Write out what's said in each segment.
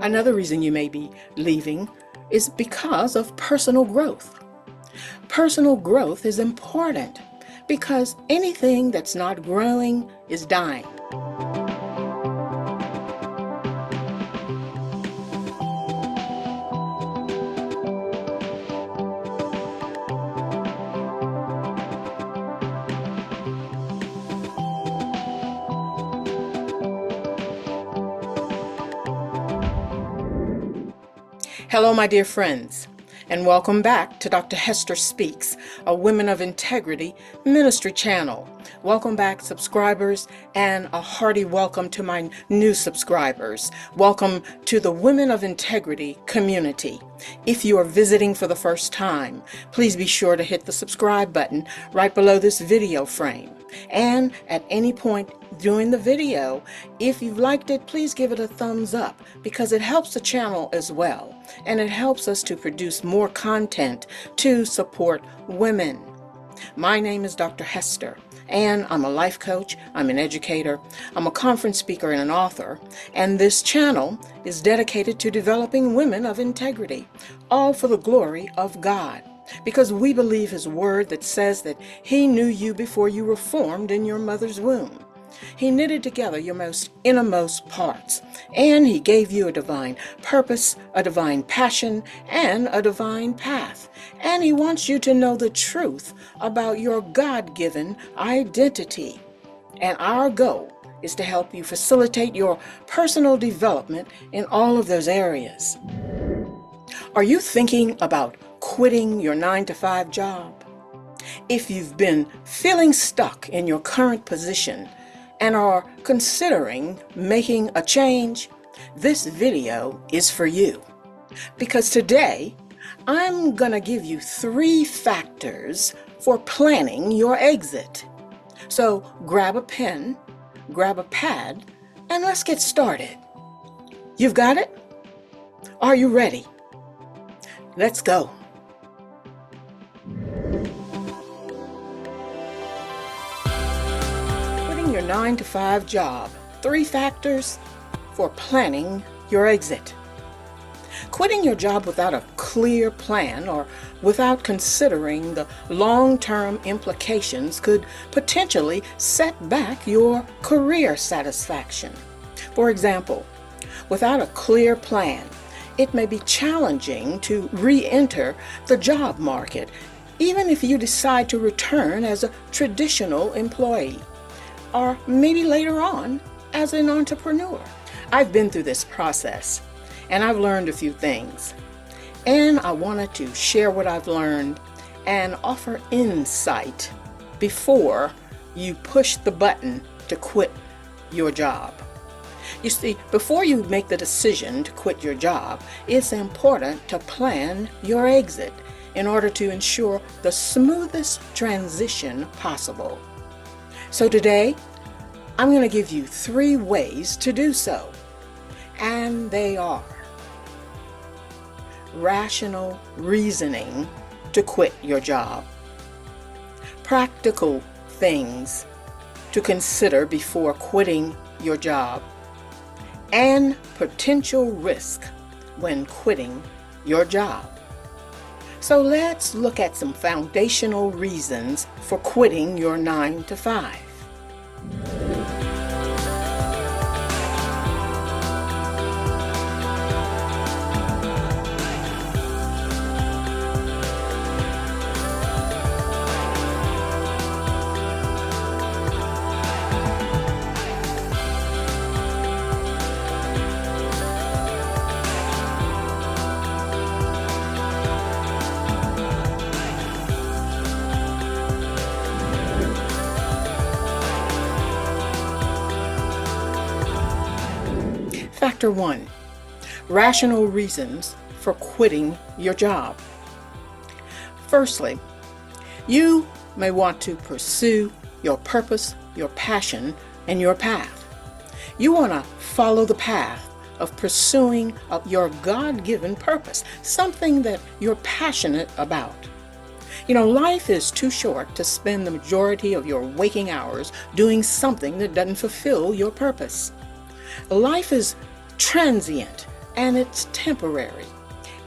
Another reason you may be leaving is because of personal growth. Personal growth is important because anything that's not growing is dying. Hello, my dear friends, and welcome back to Dr. Hester Speaks, a Women of Integrity ministry channel. Welcome back, subscribers, and a hearty welcome to my new subscribers. Welcome to the Women of Integrity community. If you are visiting for the first time, please be sure to hit the subscribe button right below this video frame. And at any point during the video, if you've liked it, please give it a thumbs up because it helps the channel as well. And it helps us to produce more content to support women. My name is Dr. Hester, and I'm a life coach, I'm an educator, I'm a conference speaker and an author, and this channel is dedicated to developing women of integrity, all for the glory of God. Because we believe His word that says that He knew you before you were formed in your mother's womb. He knitted together your most innermost parts, and He gave you a divine purpose, a divine passion, and a divine path. And He wants you to know the truth about your God-given identity. And our goal is to help you facilitate your personal development in all of those areas. Are you thinking about quitting your 9-to-5 job? If you've been feeling stuck in your current position and are considering making a change, this video is for you. Because today, I'm gonna give you 3 factors for planning your exit. So grab a pen, grab a pad, and let's get started. You've got it? Are you ready? Let's go. Quitting your 9-to-5 job. 3 factors for planning your exit. Quitting your job without a clear plan or without considering the long-term implications could potentially set back your career satisfaction. For example, without a clear plan, it may be challenging to re-enter the job market, even if you decide to return as a traditional employee, or maybe later on as an entrepreneur. I've been through this process, and I've learned a few things. And I wanted to share what I've learned and offer insight before you push the button to quit your job. You see, before you make the decision to quit your job, it's important to plan your exit in order to ensure the smoothest transition possible. So today, I'm going to give you 3 ways to do so. And they are: rational reasoning to quit your job, practical things to consider before quitting your job, and potential risk when quitting your job. So let's look at some foundational reasons for quitting your 9-to-5. Factor 1, rational reasons for quitting your job. Firstly, you may want to pursue your purpose, your passion, and your path. You want to follow the path of pursuing your God-given purpose, something that you're passionate about. You know, life is too short to spend the majority of your waking hours doing something that doesn't fulfill your purpose. Life is transient, and it's temporary.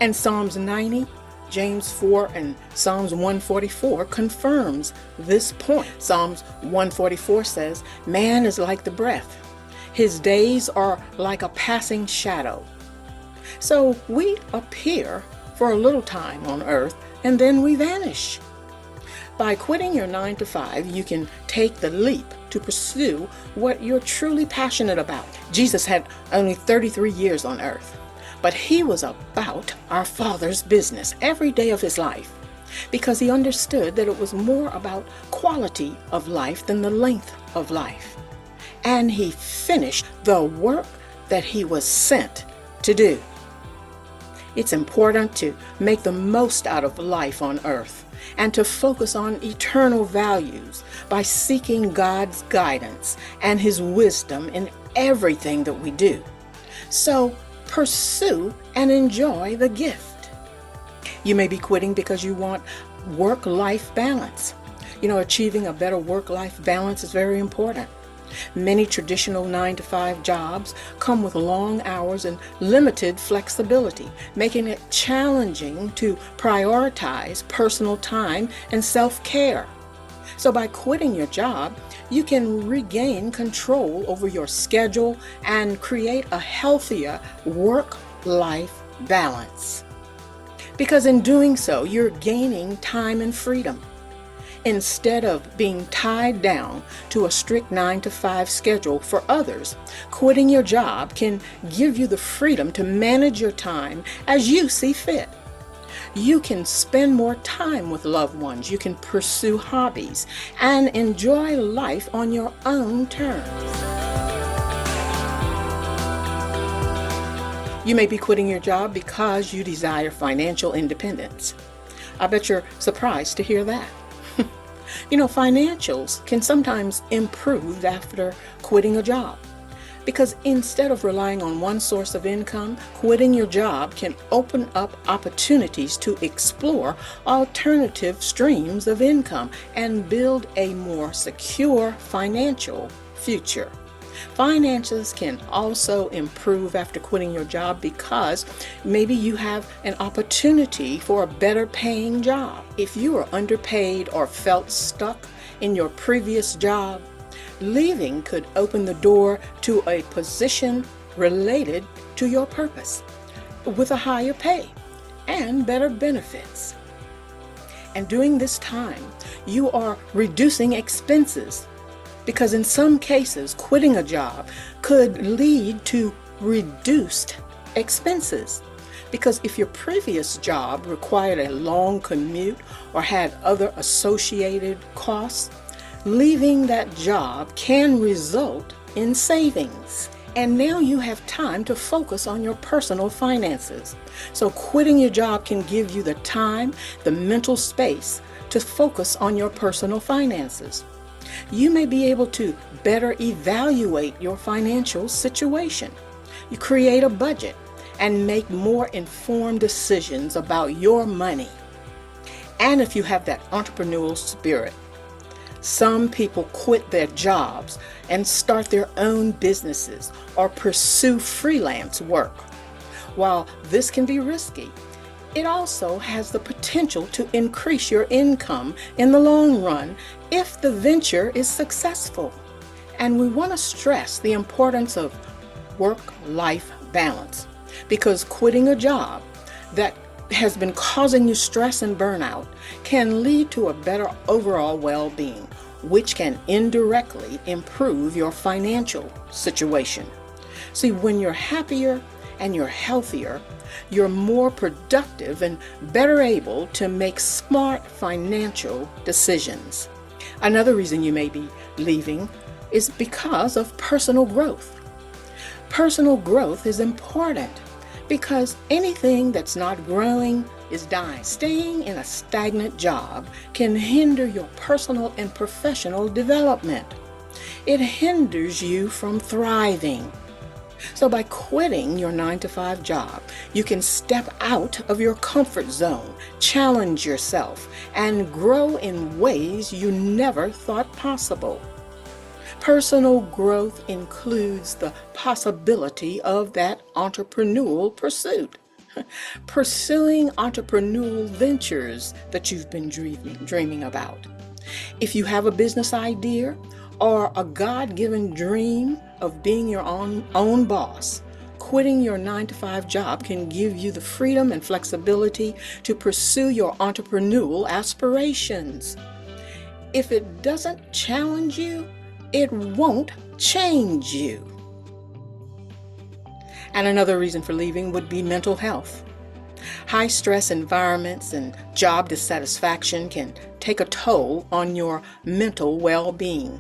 And Psalms 90, James 4, and Psalms 144 confirms this point. Psalms 144 says, "Man is like the breath. His days are like a passing shadow." So we appear for a little time on earth and then we vanish. By quitting your 9 to 5, you can take the leap to pursue what you're truly passionate about. Jesus had only 33 years on earth, but he was about our Father's business every day of his life because he understood that it was more about quality of life than the length of life. And he finished the work that he was sent to do. It's important to make the most out of life on earth and to focus on eternal values by seeking God's guidance and his wisdom in everything that we do. So pursue and enjoy the gift. You may be quitting because you want work-life balance. Achieving a better work-life balance is very important. Many traditional 9 to 5 jobs come with long hours and limited flexibility, making it challenging to prioritize personal time and self-care. So by quitting your job, you can regain control over your schedule and create a healthier work-life balance. Because in doing so, you're gaining time and freedom. Instead of being tied down to a strict 9 to 5 schedule for others, quitting your job can give you the freedom to manage your time as you see fit. You can spend more time with loved ones, you can pursue hobbies, and enjoy life on your own terms. You may be quitting your job because you desire financial independence. I bet you're surprised to hear that. Financials can sometimes improve after quitting a job because instead of relying on one source of income, quitting your job can open up opportunities to explore alternative streams of income and build a more secure financial future. Finances can also improve after quitting your job because maybe you have an opportunity for a better paying job. If you were underpaid or felt stuck in your previous job, leaving could open the door to a position related to your purpose with a higher pay and better benefits. And during this time, you are reducing expenses. Because in some cases, quitting a job could lead to reduced expenses. Because if your previous job required a long commute or had other associated costs, leaving that job can result in savings. And now you have time to focus on your personal finances. So quitting your job can give you the time, the mental space to focus on your personal finances. You may be able to better evaluate your financial situation. You create a budget and make more informed decisions about your money. And if you have that entrepreneurial spirit, some people quit their jobs and start their own businesses or pursue freelance work. While this can be risky, it also has the potential to increase your income in the long run if the venture is successful. And we want to stress the importance of work-life balance because quitting a job that has been causing you stress and burnout can lead to a better overall well-being, which can indirectly improve your financial situation. See, when you're happier and you're healthier, you're more productive and better able to make smart financial decisions. Another reason you may be leaving is because of personal growth. Personal growth is important because anything that's not growing is dying. Staying in a stagnant job can hinder your personal and professional development. It hinders you from thriving. So by quitting your 9 to 5 job, you can step out of your comfort zone, challenge yourself, and grow in ways you never thought possible. Personal growth includes the possibility of that entrepreneurial pursuit. Pursuing entrepreneurial ventures that you've been dreaming about. If you have a business idea or a God-given dream of being your own boss, quitting your 9-to-5 job can give you the freedom and flexibility to pursue your entrepreneurial aspirations. If it doesn't challenge you, it won't change you. And another reason for leaving would be mental health. High stress environments and job dissatisfaction can take a toll on your mental well-being.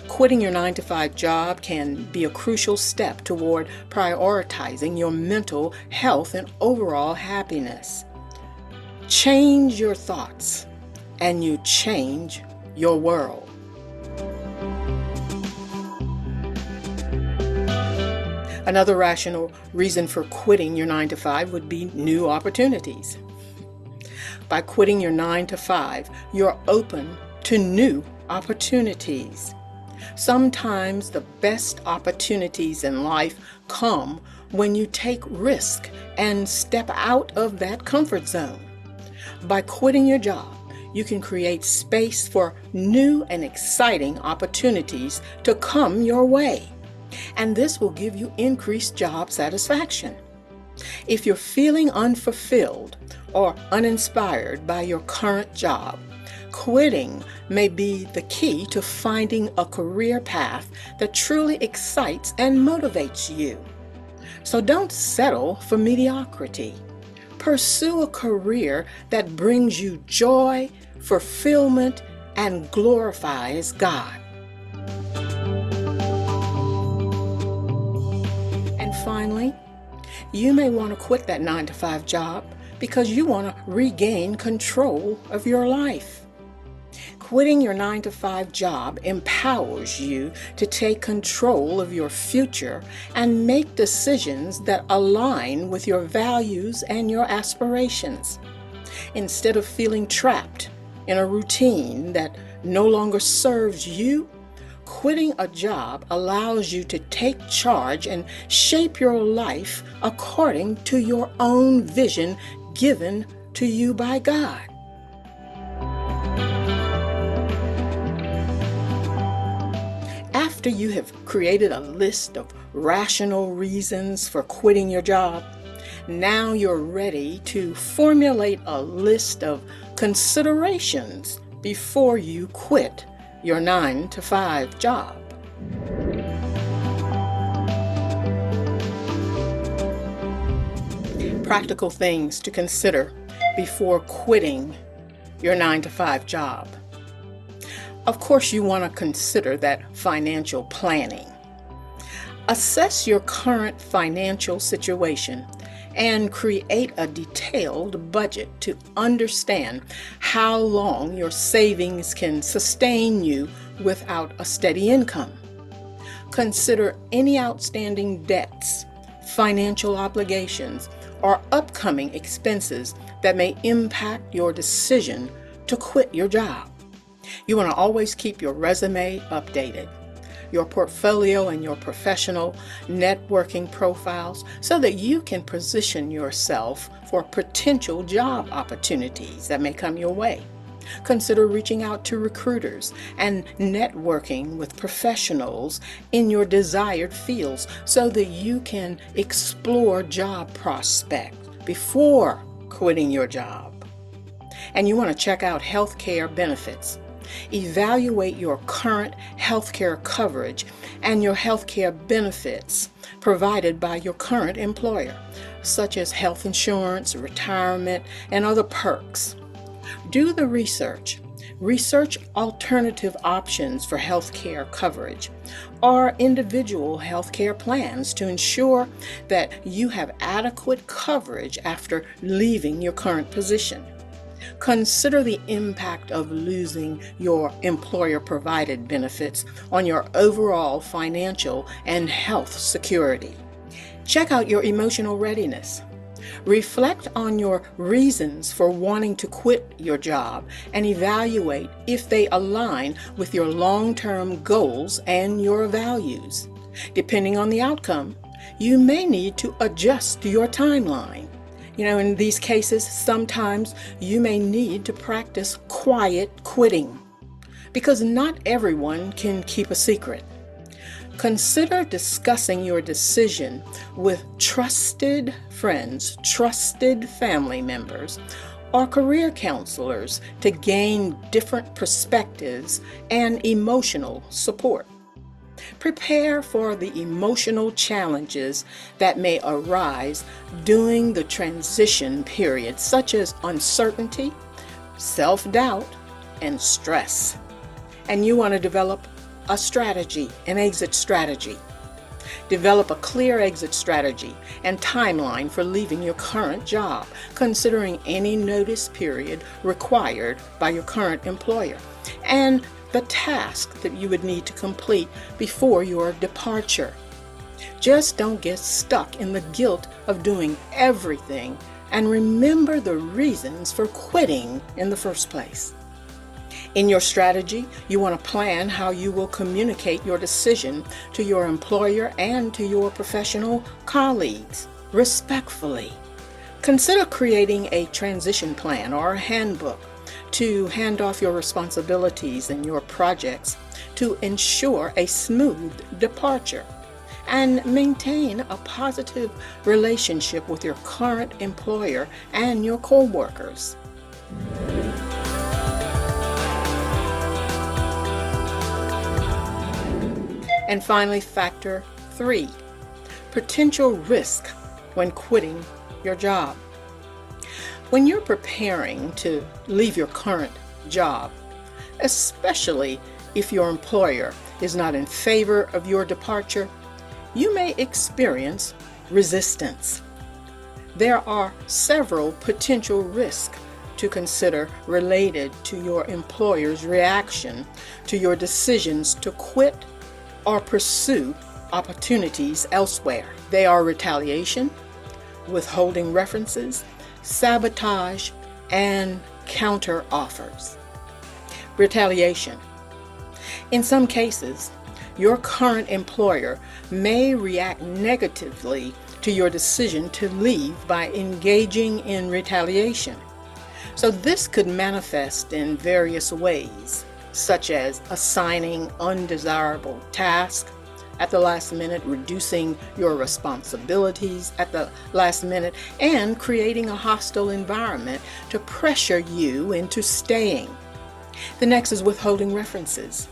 Quitting your 9-to-5 job can be a crucial step toward prioritizing your mental health and overall happiness. Change your thoughts, and you change your world. Another rational reason for quitting your 9-to-5 would be new opportunities. By quitting your 9-to-5, you're open to new opportunities. Sometimes the best opportunities in life come when you take risk and step out of that comfort zone. By quitting your job, you can create space for new and exciting opportunities to come your way. And this will give you increased job satisfaction. If you're feeling unfulfilled or uninspired by your current job, quitting may be the key to finding a career path that truly excites and motivates you. So don't settle for mediocrity. Pursue a career that brings you joy, fulfillment, and glorifies God. Finally, you may want to quit that 9-to-5 job because you want to regain control of your life. Quitting your 9-to-5 job empowers you to take control of your future and make decisions that align with your values and your aspirations. Instead of feeling trapped in a routine that no longer serves you, quitting a job allows you to take charge and shape your life according to your own vision given to you by God. After you have created a list of rational reasons for quitting your job, now you're ready to formulate a list of considerations before you quit your 9-to-5 job. Practical things to consider before quitting your 9-to-5 job. Of course, you want to consider that financial planning. Assess your current financial situation and create a detailed budget to understand how long your savings can sustain you without a steady income. Consider any outstanding debts, financial obligations, or upcoming expenses that may impact your decision to quit your job. You want to always keep your resume updated, your portfolio and your professional networking profiles so that you can position yourself for potential job opportunities that may come your way. Consider reaching out to recruiters and networking with professionals in your desired fields so that you can explore job prospects before quitting your job. And you want to check out healthcare benefits. Evaluate your current healthcare coverage and your healthcare benefits provided by your current employer, such as health insurance, retirement, and other perks. Do the research. Research alternative options for healthcare coverage or individual healthcare plans to ensure that you have adequate coverage after leaving your current position. Consider the impact of losing your employer-provided benefits on your overall financial and health security. Check out your emotional readiness. Reflect on your reasons for wanting to quit your job and evaluate if they align with your long-term goals and your values. Depending on the outcome, you may need to adjust your timeline. In these cases, sometimes you may need to practice quiet quitting because not everyone can keep a secret. Consider discussing your decision with trusted friends, trusted family members, or career counselors to gain different perspectives and emotional support. Prepare for the emotional challenges that may arise during the transition period, such as uncertainty, self-doubt, and stress. And you want to develop a strategy, an exit strategy. Develop a clear exit strategy and timeline for leaving your current job, considering any notice period required by your current employer, and the task that you would need to complete before your departure. Just don't get stuck in the guilt of doing everything, and remember the reasons for quitting in the first place. In your strategy, you want to plan how you will communicate your decision to your employer and to your professional colleagues respectfully. Consider creating a transition plan or a handbook to hand off your responsibilities and your projects to ensure a smooth departure, and maintain a positive relationship with your current employer and your co-workers. And finally, factor 3, potential risk when quitting your job. When you're preparing to leave your current job, especially if your employer is not in favor of your departure, you may experience resistance. There are several potential risks to consider related to your employer's reaction to your decisions to quit or pursue opportunities elsewhere. They are retaliation, withholding references, sabotage, and counter offers. Retaliation. In some cases, your current employer may react negatively to your decision to leave by engaging in retaliation. So this could manifest in various ways, such as assigning undesirable tasks at the last minute, reducing your responsibilities at the last minute, and creating a hostile environment to pressure you into staying. The next is withholding references.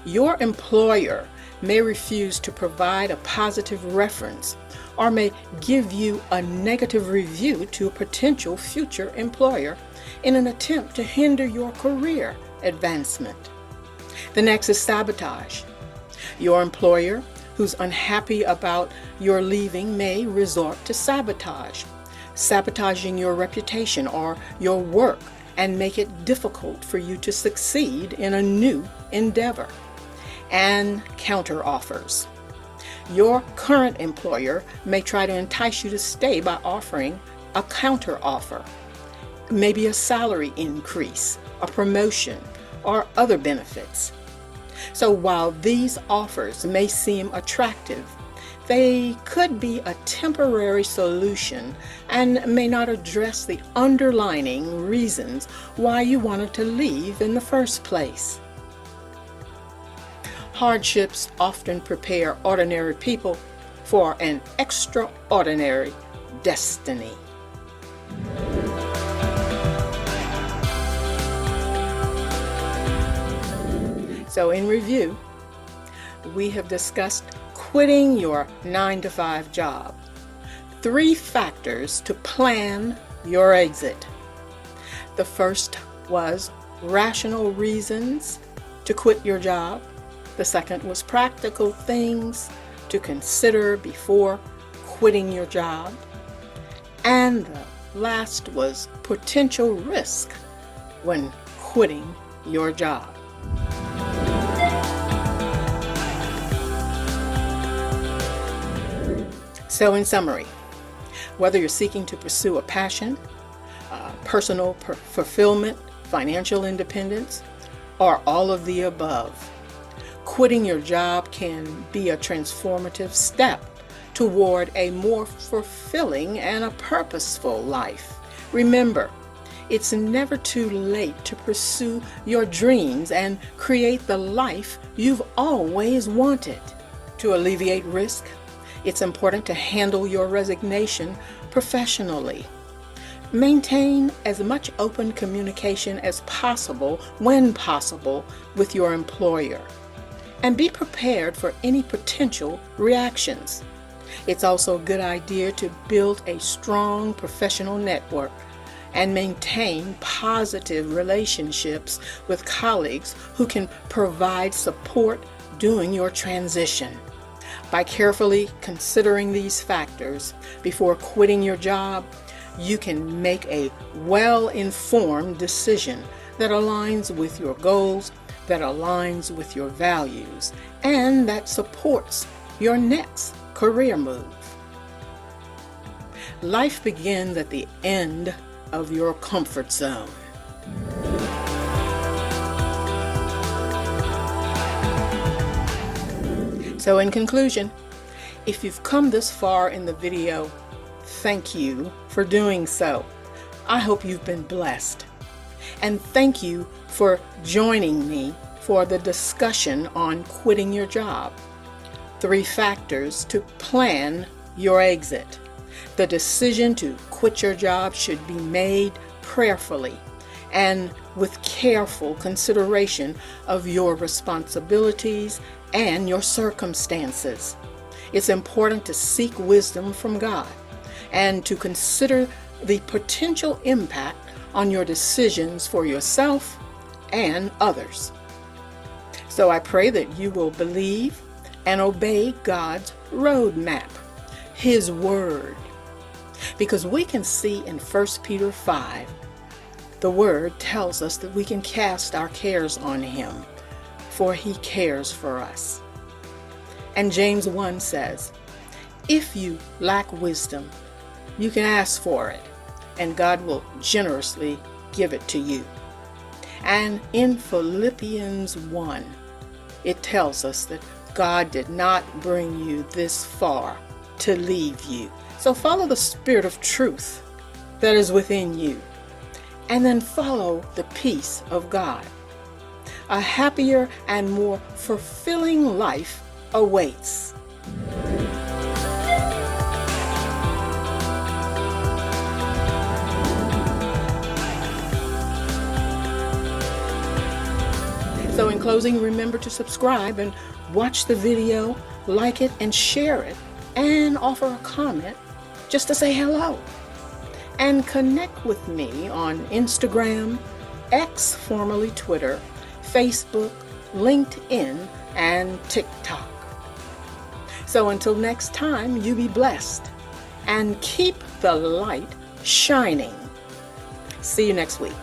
Your employer may refuse to provide a positive reference or may give you a negative review to a potential future employer in an attempt to hinder your career advancement. The next is sabotage. Your employer, who's unhappy about your leaving, may resort to sabotage, sabotaging your reputation or your work and make it difficult for you to succeed in a new endeavor. And counter offers. Your current employer may try to entice you to stay by offering a counter offer, maybe a salary increase, a promotion, or other benefits. So while these offers may seem attractive, they could be a temporary solution and may not address the underlying reasons why you wanted to leave in the first place. Hardships often prepare ordinary people for an extraordinary destiny. So in review, we have discussed quitting your 9-to-5 job. 3 factors to plan your exit. The first was rational reasons to quit your job. The second was practical things to consider before quitting your job. And the last was potential risk when quitting your job. So in summary, Whether you're seeking to pursue a passion, personal fulfillment, financial independence, or all of the above, quitting your job can be a transformative step toward a more fulfilling and a purposeful life. Remember, it's never too late to pursue your dreams and create the life you've always wanted. To alleviate risk, it's important to handle your resignation professionally. Maintain as much open communication as possible, when possible, with your employer, and be prepared for any potential reactions. It's also a good idea to build a strong professional network and maintain positive relationships with colleagues who can provide support during your transition. By carefully considering these factors before quitting your job, you can make a well-informed decision that aligns with your goals, that aligns with your values, and that supports your next career move. Life begins at the end of your comfort zone. So in conclusion, if you've come this far in the video, thank you for doing so. I hope you've been blessed. And thank you for joining me for the discussion on quitting your job. 3 factors to plan your exit. The decision to quit your job should be made prayerfully and with careful consideration of your responsibilities and your circumstances. It's important to seek wisdom from God and to consider the potential impact on your decisions for yourself and others. So I pray that you will believe and obey God's roadmap, His Word. Because we can see in 1 Peter 5, the Word tells us that we can cast our cares on Him, for He cares for us. And James 1 says, if you lack wisdom, you can ask for it, and God will generously give it to you. And in Philippians 1, it tells us that God did not bring you this far to leave you. So follow the spirit of truth that is within you, and then follow the peace of God. A happier and more fulfilling life awaits. So in closing, remember to subscribe and watch the video, like it and share it, and offer a comment just to say hello. And connect with me on Instagram, X, formerly Twitter, Facebook, LinkedIn, and TikTok. So until next time, you be blessed and keep the light shining. See you next week.